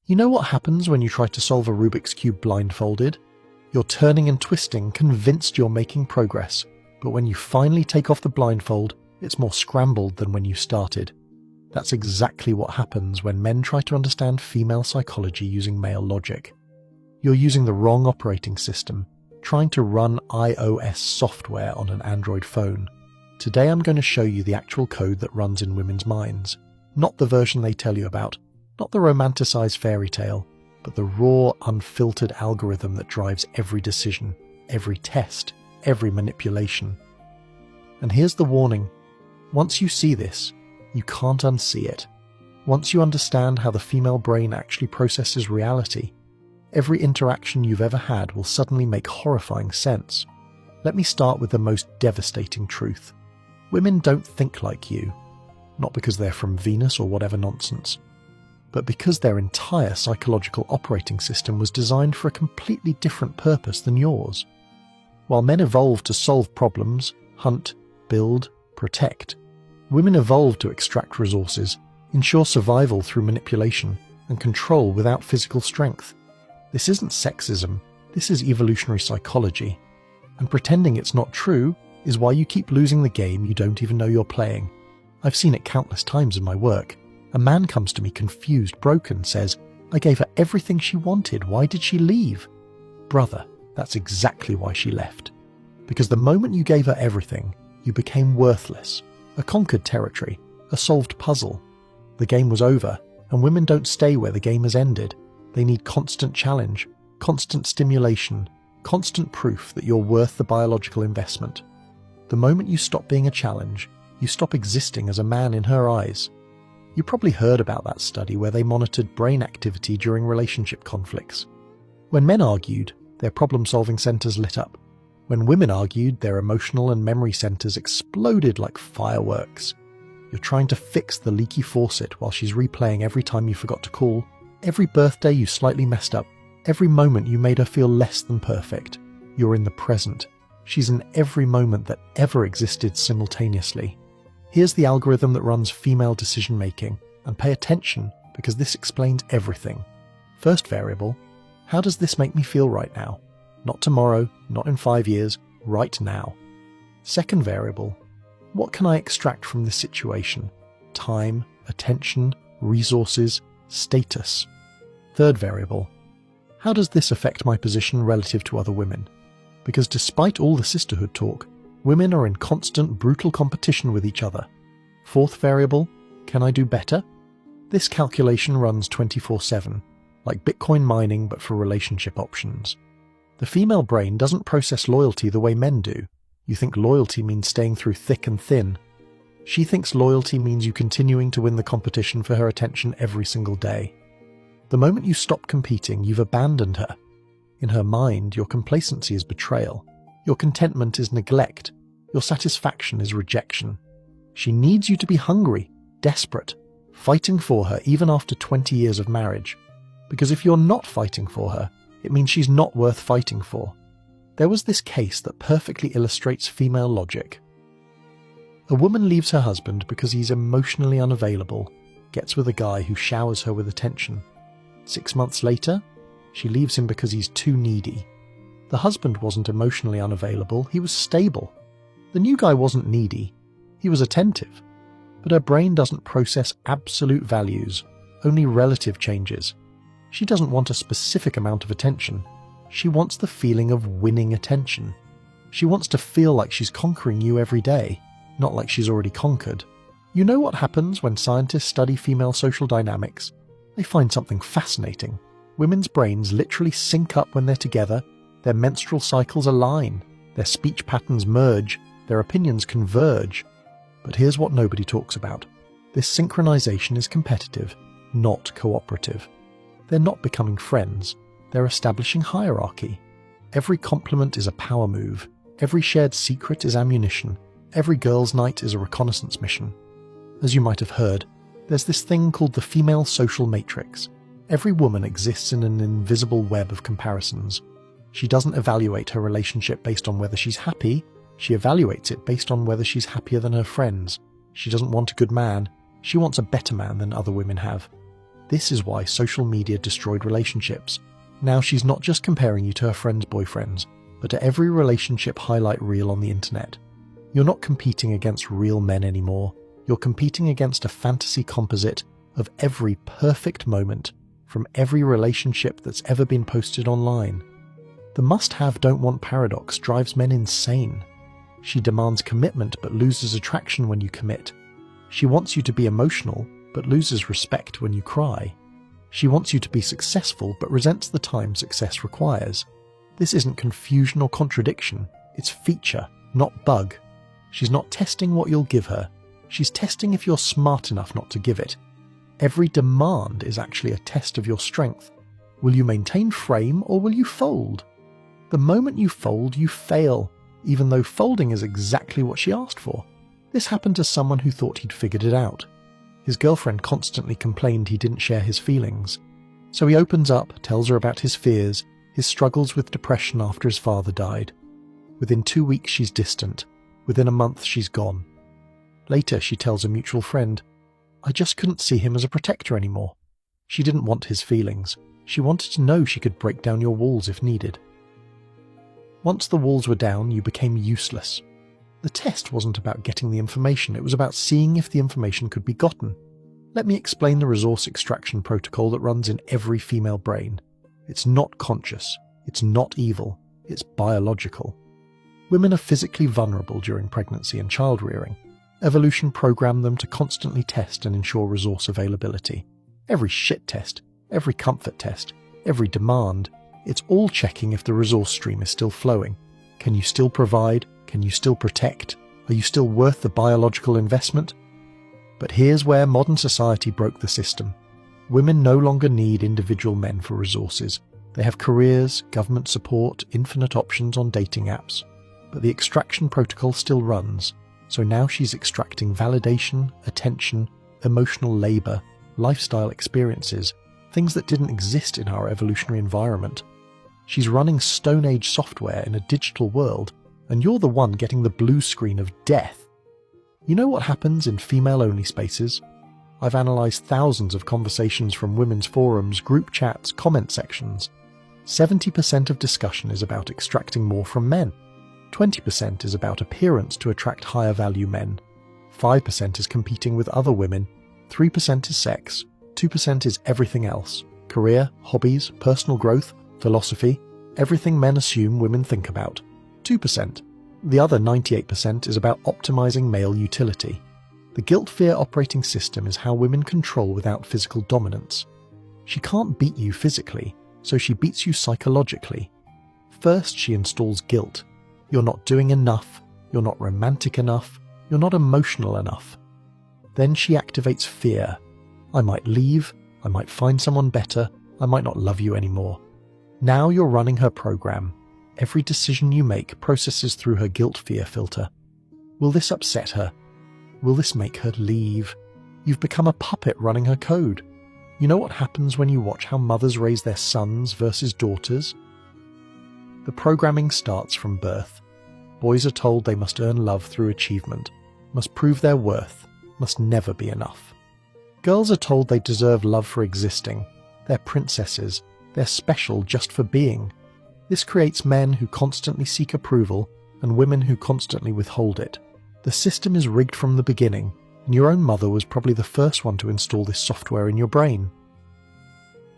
You know what happens when you try to solve a Rubik's Cube blindfolded? You're turning and twisting, convinced you're making progress, but when you finally take off the blindfold, it's more scrambled than when you started. That's exactly what happens when men try to understand female psychology using male logic. You're using the wrong operating system, trying to run iOS software on an Android phone. Today I'm going to show you the actual code that runs in women's minds. Not the version they tell you about, not the romanticized fairy tale, but the raw, unfiltered algorithm that drives every decision, every test, every manipulation. And here's the warning. Once you see this, you can't unsee it. Once you understand how the female brain actually processes reality, every interaction you've ever had will suddenly make horrifying sense. Let me start with the most devastating truth. Women don't think like you, not because they're from Venus or whatever nonsense, but because their entire psychological operating system was designed for a completely different purpose than yours. While men evolved to solve problems, hunt, build, protect, women evolved to extract resources, ensure survival through manipulation, and control without physical strength. This isn't sexism, this is evolutionary psychology. And pretending it's not true is why you keep losing the game you don't even know you're playing. I've seen it countless times in my work. A man comes to me confused, broken, says, "I gave her everything she wanted, why did she leave?" Brother, that's exactly why she left. Because the moment you gave her everything, you became worthless, a conquered territory, a solved puzzle. The game was over, and women don't stay where the game has ended. They need constant challenge, constant stimulation, constant proof that you're worth the biological investment. The moment you stop being a challenge, you stop existing as a man in her eyes. You probably heard about that study where they monitored brain activity during relationship conflicts. When men argued, their problem-solving centers lit up. When women argued, their emotional and memory centers exploded like fireworks. You're trying to fix the leaky faucet while she's replaying every time you forgot to call, every birthday you slightly messed up, every moment you made her feel less than perfect. You're in the present. She's in every moment that ever existed simultaneously. Here's the algorithm that runs female decision-making, and pay attention because this explains everything. First variable, how does this make me feel right now? Not tomorrow, not in 5 years, right now. Second variable, what can I extract from this situation? Time, attention, resources, status. Third variable, how does this affect my position relative to other women? Because despite all the sisterhood talk, women are in constant, brutal competition with each other. Fourth variable, can I do better? This calculation runs 24/7, like Bitcoin mining but for relationship options. The female brain doesn't process loyalty the way men do. You think loyalty means staying through thick and thin. She thinks loyalty means you continuing to win the competition for her attention every single day. The moment you stop competing, you've abandoned her. In her mind, your complacency is betrayal. Your contentment is neglect. Your satisfaction is rejection. She needs you to be hungry, desperate, fighting for her even after 20 years of marriage. Because if you're not fighting for her, it means she's not worth fighting for. There was this case that perfectly illustrates female logic. A woman leaves her husband because he's emotionally unavailable, gets with a guy who showers her with attention. 6 months later, she leaves him because he's too needy. The husband wasn't emotionally unavailable, he was stable. The new guy wasn't needy, he was attentive. But her brain doesn't process absolute values, only relative changes. She doesn't want a specific amount of attention. She wants the feeling of winning attention. She wants to feel like she's conquering you every day, not like she's already conquered. You know what happens when scientists study female social dynamics? They find something fascinating. Women's brains literally sync up when they're together, their menstrual cycles align, their speech patterns merge, their opinions converge. But here's what nobody talks about. This synchronization is competitive, not cooperative. They're not becoming friends, they're establishing hierarchy. Every compliment is a power move, every shared secret is ammunition, every girls' night is a reconnaissance mission. As you might have heard, there's this thing called the female social matrix. Every woman exists in an invisible web of comparisons. She doesn't evaluate her relationship based on whether she's happy, she evaluates it based on whether she's happier than her friends. She doesn't want a good man, she wants a better man than other women have. This is why social media destroyed relationships. Now she's not just comparing you to her friends' boyfriends, but to every relationship highlight reel on the internet. You're not competing against real men anymore. You're competing against a fantasy composite of every perfect moment from every relationship that's ever been posted online. The must-have, don't-want paradox drives men insane. She demands commitment but loses attraction when you commit. She wants you to be emotional but loses respect when you cry. She wants you to be successful but resents the time success requires. This isn't confusion or contradiction, it's feature, not bug. She's not testing what you'll give her, she's testing if you're smart enough not to give it. Every demand is actually a test of your strength. Will you maintain frame or will you fold? The moment you fold, you fail, even though folding is exactly what she asked for. This happened to someone who thought he'd figured it out. His girlfriend constantly complained he didn't share his feelings. So he opens up, tells her about his fears, his struggles with depression after his father died. Within 2 weeks she's distant. Within a month she's gone. Later she tells a mutual friend, "I just couldn't see him as a protector anymore." She didn't want his feelings. She wanted to know she could break down your walls if needed. Once the walls were down, you became useless. The test wasn't about getting the information, it was about seeing if the information could be gotten. Let me explain the resource extraction protocol that runs in every female brain. It's not conscious, it's not evil, it's biological. Women are physically vulnerable during pregnancy and child-rearing. Evolution programmed them to constantly test and ensure resource availability. Every shit test, every comfort test, every demand, it's all checking if the resource stream is still flowing. Can you still provide? Can you still protect? Are you still worth the biological investment? But here's where modern society broke the system. Women no longer need individual men for resources. They have careers, government support, infinite options on dating apps. But the extraction protocol still runs. So now she's extracting validation, attention, emotional labour, lifestyle experiences, things that didn't exist in our evolutionary environment. She's running Stone Age software in a digital world, and you're the one getting the blue screen of death. You know what happens in female-only spaces? I've analysed thousands of conversations from women's forums, group chats, comment sections. 70% of discussion is about extracting more from men. 20% is about appearance to attract higher value men. 5% is competing with other women. 3% is sex. 2% is everything else. Career, hobbies, personal growth, philosophy, everything men assume women think about. 2%. The other 98% is about optimizing male utility. The guilt-fear operating system is how women control without physical dominance. She can't beat you physically, so she beats you psychologically. First, she installs guilt. You're not doing enough, you're not romantic enough, you're not emotional enough. Then she activates fear. I might leave, I might find someone better, I might not love you anymore. Now you're running her program. Every decision you make processes through her guilt-fear filter. Will this upset her? Will this make her leave? You've become a puppet running her code. You know what happens when you watch how mothers raise their sons versus daughters? The programming starts from birth. Boys are told they must earn love through achievement, must prove their worth, must never be enough. Girls are told they deserve love for existing. They're princesses. They're special just for being. This creates men who constantly seek approval and women who constantly withhold it. The system is rigged from the beginning, and your own mother was probably the first one to install this software in your brain.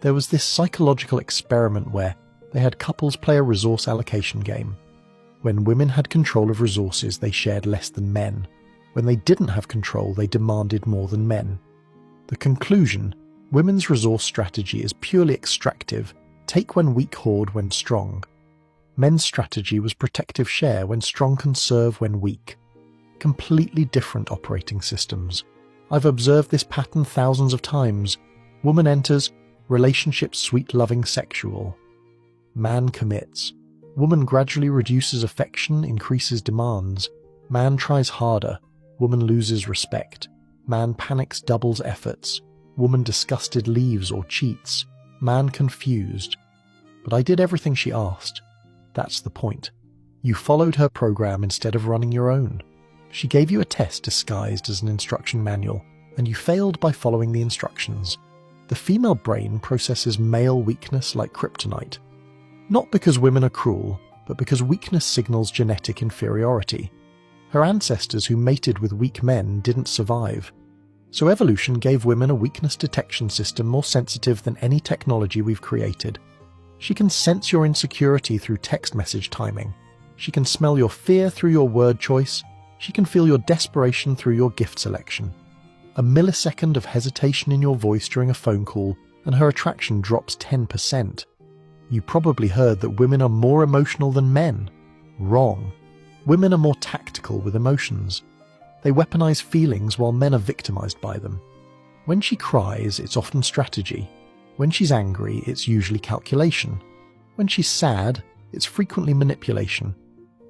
There was this psychological experiment where they had couples play a resource allocation game. When women had control of resources, they shared less than men. When they didn't have control, they demanded more than men. The conclusion: women's resource strategy is purely extractive, take when weak, hoard when strong. Men's strategy was protective share when strong, conserve when weak. Completely different operating systems. I've observed this pattern thousands of times. Woman enters, relationship sweet, loving, sexual. Man commits. Woman gradually reduces affection, increases demands. Man tries harder. Woman loses respect. Man panics, doubles efforts. Woman disgusted leaves or cheats. Man confused. But I did everything she asked. That's the point. You followed her program instead of running your own. She gave you a test disguised as an instruction manual, and you failed by following the instructions. The female brain processes male weakness like kryptonite. Not because women are cruel, but because weakness signals genetic inferiority. Her ancestors who mated with weak men didn't survive. So evolution gave women a weakness detection system more sensitive than any technology we've created. She can sense your insecurity through text message timing. She can smell your fear through your word choice. She can feel your desperation through your gift selection. A millisecond of hesitation in your voice during a phone call, and her attraction drops 10%. You probably heard that women are more emotional than men. Wrong. Women are more tactical with emotions. They weaponize feelings while men are victimized by them. When she cries, it's often strategy. When she's angry, it's usually calculation. When she's sad, it's frequently manipulation.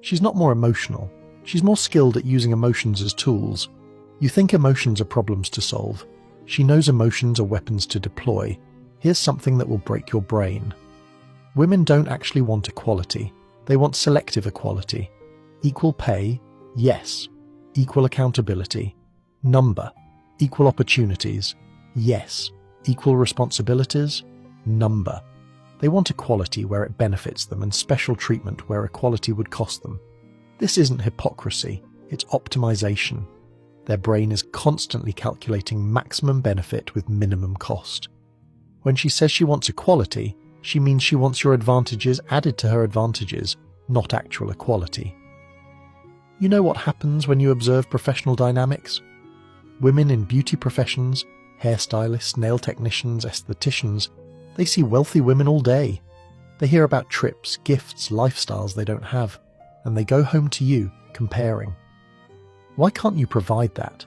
She's not more emotional. She's more skilled at using emotions as tools. You think emotions are problems to solve. She knows emotions are weapons to deploy. Here's something that will break your brain. Women don't actually want equality. They want selective equality. Equal pay? Yes. Equal accountability? Number. Equal opportunities? Yes. Equal responsibilities? Number. They want equality where it benefits them and special treatment where equality would cost them. This isn't hypocrisy, it's optimization. Their brain is constantly calculating maximum benefit with minimum cost. When she says she wants equality, she means she wants your advantages added to her advantages, not actual equality. You know what happens when you observe professional dynamics? Women in beauty professions, hairstylists, nail technicians, estheticians, they see wealthy women all day. They hear about trips, gifts, lifestyles they don't have, and they go home to you, comparing. Why can't you provide that?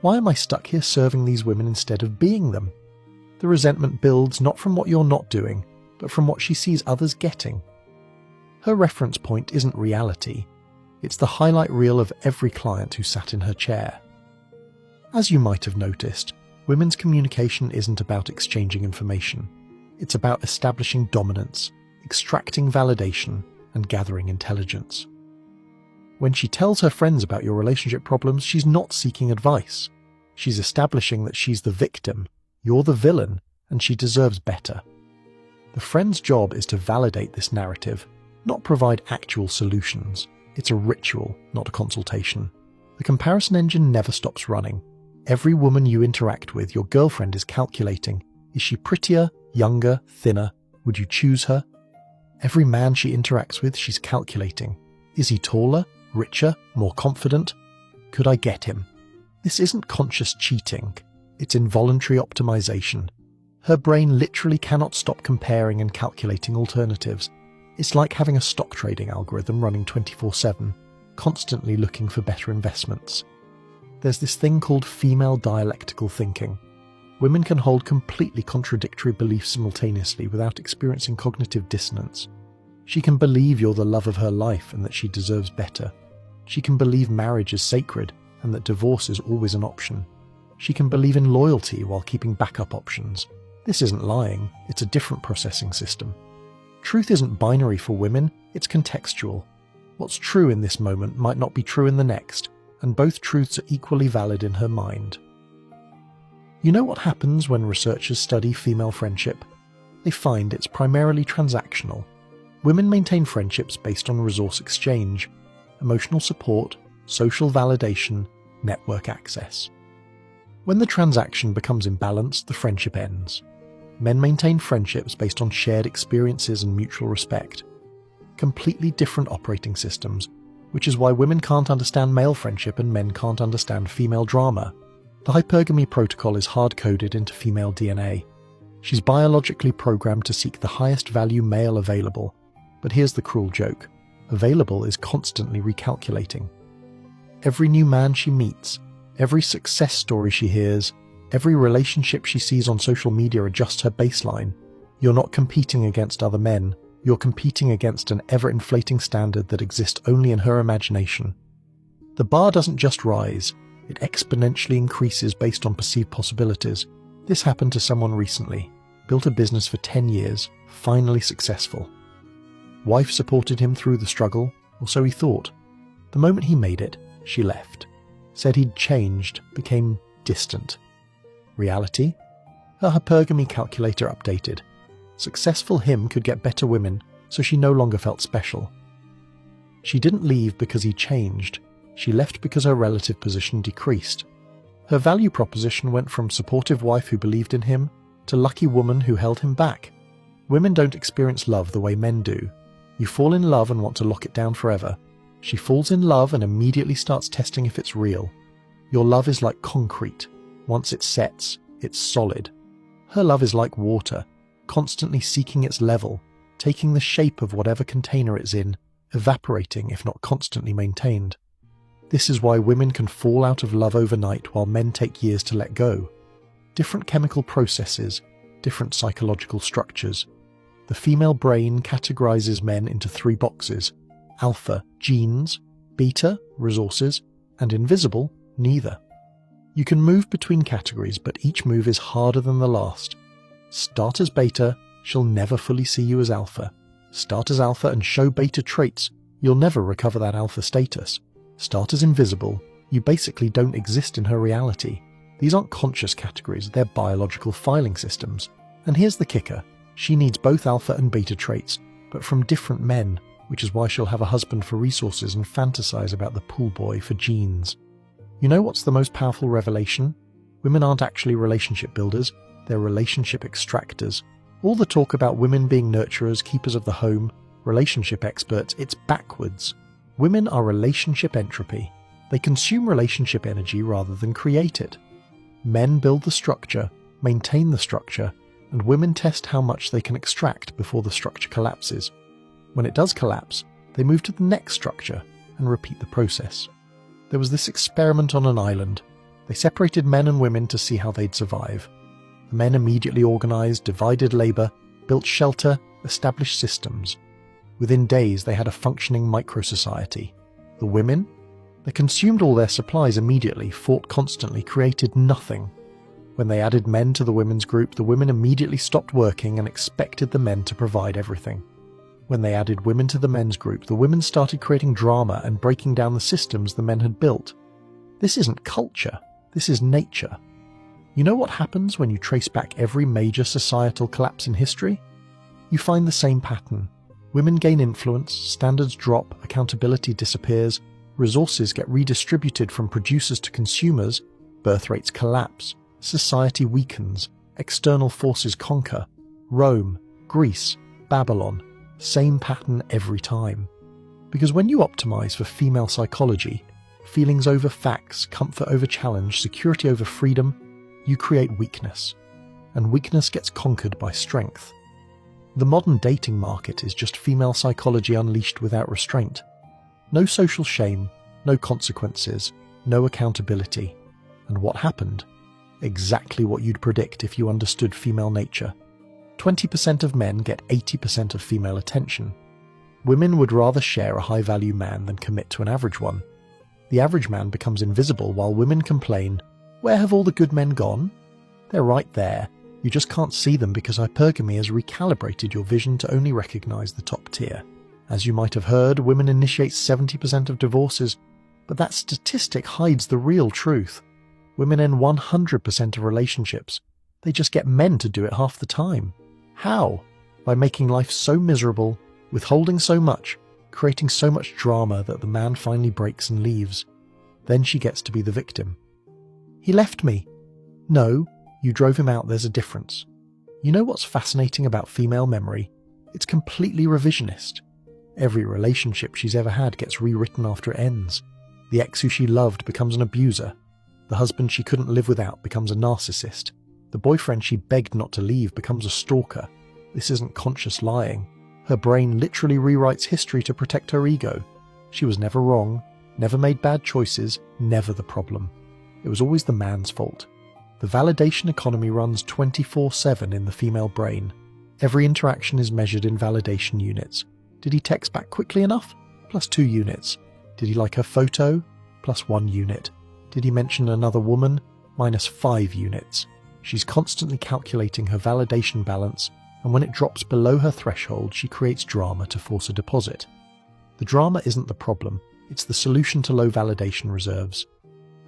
Why am I stuck here serving these women instead of being them? The resentment builds not from what you're not doing, but from what she sees others getting. Her reference point isn't reality. It's the highlight reel of every client who sat in her chair. As you might have noticed, women's communication isn't about exchanging information. It's about establishing dominance, extracting validation, and gathering intelligence. When she tells her friends about your relationship problems, she's not seeking advice. She's establishing that she's the victim, you're the villain, and she deserves better. The friend's job is to validate this narrative, not provide actual solutions. It's a ritual, not a consultation. The comparison engine never stops running. Every woman you interact with, your girlfriend is calculating. Is she prettier, younger, thinner? Would you choose her? Every man she interacts with, she's calculating. Is he taller, richer, more confident? Could I get him? This isn't conscious cheating. It's involuntary optimization. Her brain literally cannot stop comparing and calculating alternatives. It's like having a stock trading algorithm running 24/7, constantly looking for better investments. There's this thing called female dialectical thinking. Women can hold completely contradictory beliefs simultaneously without experiencing cognitive dissonance. She can believe you're the love of her life and that she deserves better. She can believe marriage is sacred and that divorce is always an option. She can believe in loyalty while keeping backup options. This isn't lying, it's a different processing system. Truth isn't binary for women, it's contextual. What's true in this moment might not be true in the next, and both truths are equally valid in her mind. You know what happens when researchers study female friendship? They find it's primarily transactional. Women maintain friendships based on resource exchange, emotional support, social validation, network access. When the transaction becomes imbalanced, the friendship ends. Men maintain friendships based on shared experiences and mutual respect. Completely different operating systems, which is why women can't understand male friendship and men can't understand female drama. The hypergamy protocol is hard-coded into female DNA. She's biologically programmed to seek the highest value male available. But here's the cruel joke. Available is constantly recalculating. Every new man she meets, every success story she hears, every relationship she sees on social media adjusts her baseline. You're not competing against other men. You're competing against an ever-inflating standard that exists only in her imagination. The bar doesn't just rise, it exponentially increases based on perceived possibilities. This happened to someone recently. Built a business for 10 years, finally successful. Wife supported him through the struggle, or so he thought. The moment he made it, she left. Said he'd changed, became distant. Reality? Her hypergamy calculator updated. Successful him could get better women, so she no longer felt special. She didn't leave because he changed. She left because her relative position decreased. Her value proposition went from supportive wife who believed in him to lucky woman who held him back. Women don't experience love the way men do. You fall in love and want to lock it down forever. She falls in love and immediately starts testing if it's real. Your love is like concrete. Once it sets, it's solid. Her love is like water, constantly seeking its level, taking the shape of whatever container it's in, evaporating if not constantly maintained. This is why women can fall out of love overnight while men take years to let go. Different chemical processes, different psychological structures. The female brain categorizes men into 3 boxes: alpha, genes; beta, resources; and invisible, neither. You can move between categories, but each move is harder than the last. Start as beta, she'll never fully see you as alpha. Start as alpha and show beta traits, you'll never recover that alpha status. Start as invisible, you basically don't exist in her reality. These aren't conscious categories, they're biological filing systems. And here's the kicker, she needs both alpha and beta traits, but from different men, which is why she'll have a husband for resources and fantasize about the pool boy for genes. You know what's the most powerful revelation? Women aren't actually relationship builders, they're relationship extractors. All the talk about women being nurturers, keepers of the home, relationship experts, it's backwards. Women are relationship entropy. They consume relationship energy rather than create it. Men build the structure, maintain the structure, and women test how much they can extract before the structure collapses. When it does collapse, they move to the next structure and repeat the process. There was this experiment on an island. They separated men and women to see how they'd survive. The men immediately organized, divided labor, built shelter, established systems. Within days, they had a functioning micro-society. The women? They consumed all their supplies immediately, fought constantly, created nothing. When they added men to the women's group, the women immediately stopped working and expected the men to provide everything. When they added women to the men's group, the women started creating drama and breaking down the systems the men had built. This isn't culture, this is nature. You know what happens when you trace back every major societal collapse in history? You find the same pattern. Women gain influence, standards drop, accountability disappears, resources get redistributed from producers to consumers, birth rates collapse, society weakens, external forces conquer. Rome, Greece, Babylon, same pattern every time. Because when you optimize for female psychology, feelings over facts, comfort over challenge, security over freedom, you create weakness. And weakness gets conquered by strength. The modern dating market is just female psychology unleashed without restraint. No social shame, no consequences, no accountability. And what happened? Exactly what you'd predict if you understood female nature. 20% of men get 80% of female attention. Women would rather share a high-value man than commit to an average one. The average man becomes invisible while women complain, "Where have all the good men gone?" They're right there. You just can't see them because hypergamy has recalibrated your vision to only recognize the top tier. As you might have heard, women initiate 70% of divorces, but that statistic hides the real truth. Women end 100% of relationships. They just get men to do it half the time. How? By making life so miserable, withholding so much, creating so much drama that the man finally breaks and leaves. Then she gets to be the victim. "He left me." No, you drove him out, there's a difference. You know what's fascinating about female memory? It's completely revisionist. Every relationship she's ever had gets rewritten after it ends. The ex who she loved becomes an abuser. The husband she couldn't live without becomes a narcissist. The boyfriend she begged not to leave becomes a stalker. This isn't conscious lying. Her brain literally rewrites history to protect her ego. She was never wrong, never made bad choices, never the problem. It was always the man's fault. The validation economy runs 24/7 in the female brain. Every interaction is measured in validation units. Did he text back quickly enough? +2 units. Did he like her photo? +1 unit. Did he mention another woman? -5 units. She's constantly calculating her validation balance, and when it drops below her threshold, she creates drama to force a deposit. The drama isn't the problem, it's the solution to low validation reserves.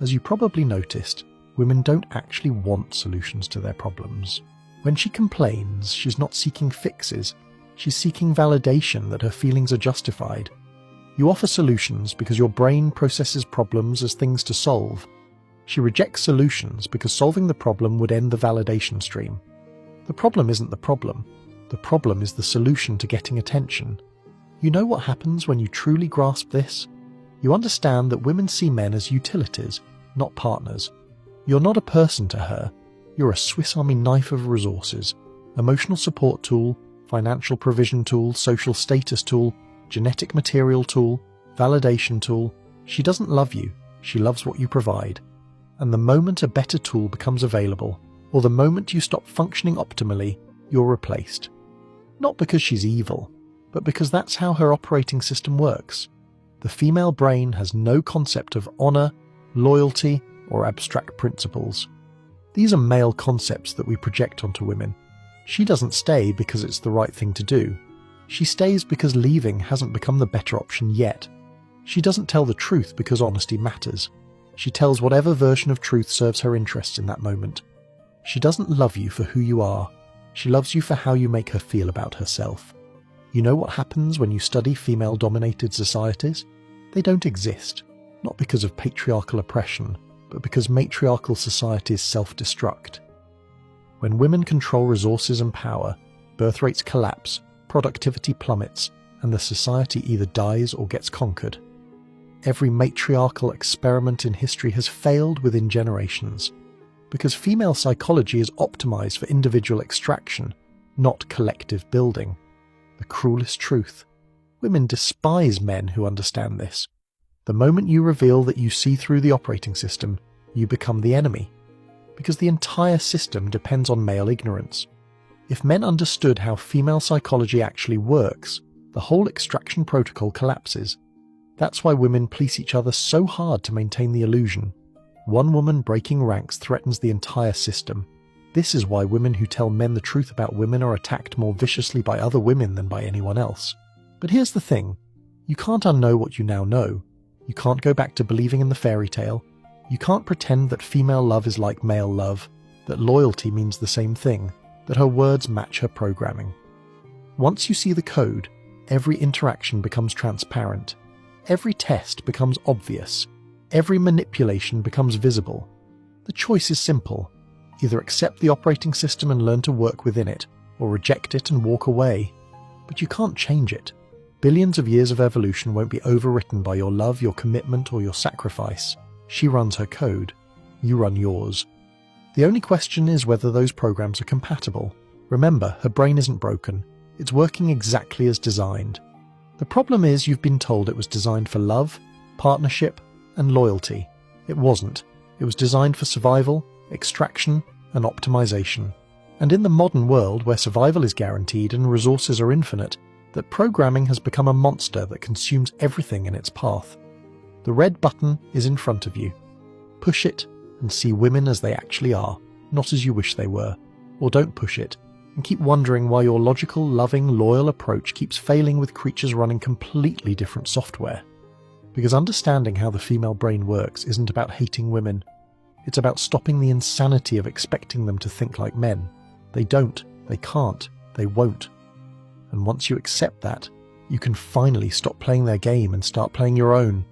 As you probably noticed, women don't actually want solutions to their problems. When she complains, she's not seeking fixes, she's seeking validation that her feelings are justified. You offer solutions because your brain processes problems as things to solve. She rejects solutions because solving the problem would end the validation stream. The problem isn't the problem is the solution to getting attention. You know what happens when you truly grasp this? You understand that women see men as utilities, not partners. You're not a person to her, you're a Swiss Army knife of resources, emotional support tool, financial provision tool, social status tool, genetic material tool, validation tool. She doesn't love you, she loves what you provide. And the moment a better tool becomes available, or the moment you stop functioning optimally, you're replaced. Not because she's evil, but because that's how her operating system works. The female brain has no concept of honour, loyalty, or abstract principles. These are male concepts that we project onto women. She doesn't stay because it's the right thing to do. She stays because leaving hasn't become the better option yet. She doesn't tell the truth because honesty matters. She tells whatever version of truth serves her interests in that moment. She doesn't love you for who you are. She loves you for how you make her feel about herself. You know what happens when you study female-dominated societies? They don't exist, not because of patriarchal oppression, but because matriarchal societies self-destruct. When women control resources and power, birth rates collapse, productivity plummets, and the society either dies or gets conquered. Every matriarchal experiment in history has failed within generations, because female psychology is optimized for individual extraction, not collective building. The cruelest truth. Women despise men who understand this. The moment you reveal that you see through the operating system, you become the enemy, because the entire system depends on male ignorance. If men understood how female psychology actually works, the whole extraction protocol collapses. That's why women police each other so hard to maintain the illusion. One woman breaking ranks threatens the entire system. This is why women who tell men the truth about women are attacked more viciously by other women than by anyone else. But here's the thing. You can't unknow what you now know. You can't go back to believing in the fairy tale. You can't pretend that female love is like male love, that loyalty means the same thing, that her words match her programming. Once you see the code, every interaction becomes transparent. Every test becomes obvious. Every manipulation becomes visible. The choice is simple. Either accept the operating system and learn to work within it, or reject it and walk away. But you can't change it. Billions of years of evolution won't be overwritten by your love, your commitment, or your sacrifice. She runs her code. You run yours. The only question is whether those programs are compatible. Remember, her brain isn't broken. It's working exactly as designed. The problem is you've been told it was designed for love, partnership, and loyalty. It wasn't. It was designed for survival, extraction, and optimization. And in the modern world, where survival is guaranteed and resources are infinite, that programming has become a monster that consumes everything in its path. The red button is in front of you. Push it and see women as they actually are, not as you wish they were. Or don't push it, and keep wondering why your logical, loving, loyal approach keeps failing with creatures running completely different software. Because understanding how the female brain works isn't about hating women. It's about stopping the insanity of expecting them to think like men. They don't, they can't, they won't. And once you accept that, you can finally stop playing their game and start playing your own.